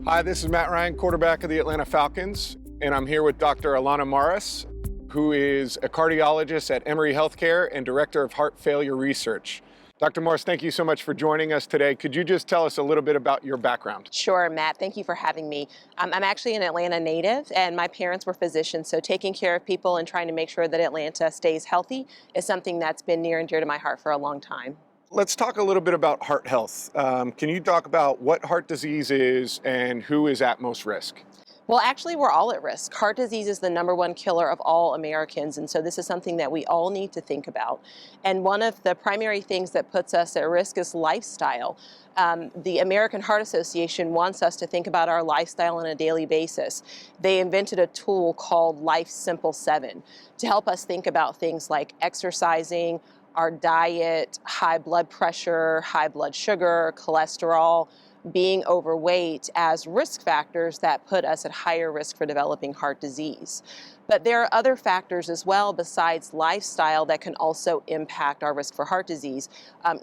Hi, this is Matt Ryan, quarterback of the Atlanta Falcons, and I'm here with Dr. Alanna Morris, who is a cardiologist at Emory Healthcare and director of heart failure research. Dr. Morris, thank you so much for joining us today. Could you just tell us a little bit about your background? Sure, Matt. Thank you for having me. I'm actually an Atlanta native, and my parents were physicians, so taking care of people and trying to make sure that Atlanta stays healthy is something that's been near and dear to my heart for a long time. Let's talk a little bit about heart health. Can you talk about what heart disease is and who is at most risk? Well, actually, we're all at risk. Heart disease is the #1 killer of all Americans, and so this is something that we all need to think about. And one of the primary things that puts us at risk is lifestyle. The American Heart Association wants us to think about our lifestyle on a daily basis. They invented a tool called Life Simple 7 to help us think about things like exercising, our diet, high blood pressure, high blood sugar, cholesterol, being overweight as risk factors that put us at higher risk for developing heart disease. But there are other factors as well besides lifestyle that can also impact our risk for heart disease.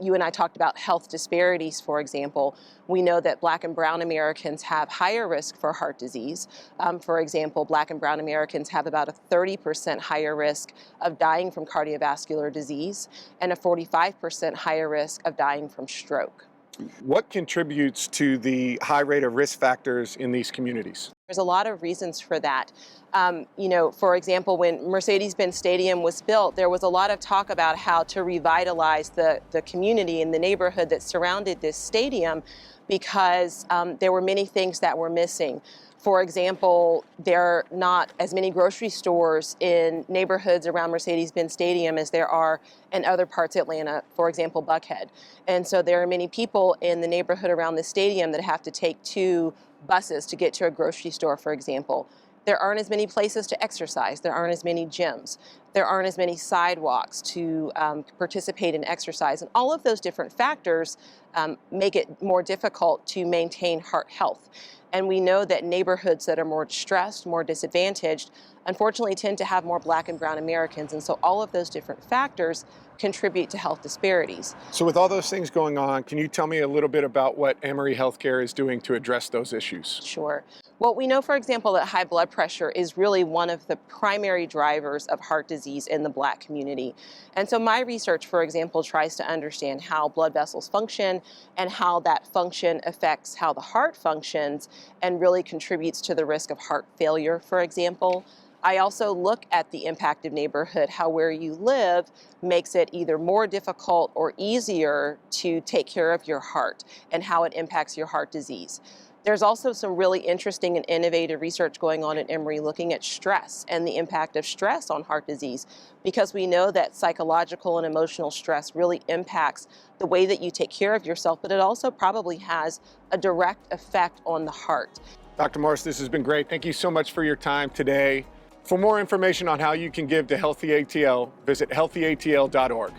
You and I talked about health disparities, for example. We know that Black and Brown Americans have higher risk for heart disease. For example, Black and Brown Americans have about a 30% higher risk of dying from cardiovascular disease and a 45% higher risk of dying from stroke. What contributes to the high rate of risk factors in these communities? There's a lot of reasons for that. For example, when Mercedes-Benz Stadium was built, there was a lot of talk about how to revitalize the community and the neighborhood that surrounded this stadium because there were many things that were missing. For example, there are not as many grocery stores in neighborhoods around Mercedes-Benz Stadium as there are in other parts of Atlanta, for example, Buckhead. And so there are many people in the neighborhood around the stadium that have to take 2 buses to get to a grocery store, for example. There aren't as many places to exercise. There aren't as many gyms. There aren't as many sidewalks to participate in exercise. And all of those different factors make it more difficult to maintain heart health. And we know that neighborhoods that are more stressed, more disadvantaged, unfortunately tend to have more Black and Brown Americans. And so all of those different factors contribute to health disparities. So with all those things going on, can you tell me a little bit about what Emory Healthcare is doing to address those issues? Sure. Well, we know, for example, that high blood pressure is really one of the primary drivers of heart disease in the Black community. And so my research, for example, tries to understand how blood vessels function and how that function affects how the heart functions and really contributes to the risk of heart failure, for example. I also look at the impact of neighborhood, how where you live makes it either more difficult or easier to take care of your heart and how it impacts your heart disease. There's also some really interesting and innovative research going on at Emory looking at stress and the impact of stress on heart disease, because we know that psychological and emotional stress really impacts the way that you take care of yourself, but it also probably has a direct effect on the heart. Dr. Morris, this has been great. Thank you so much for your time today. For more information on how you can give to Healthy ATL, visit healthyatl.org.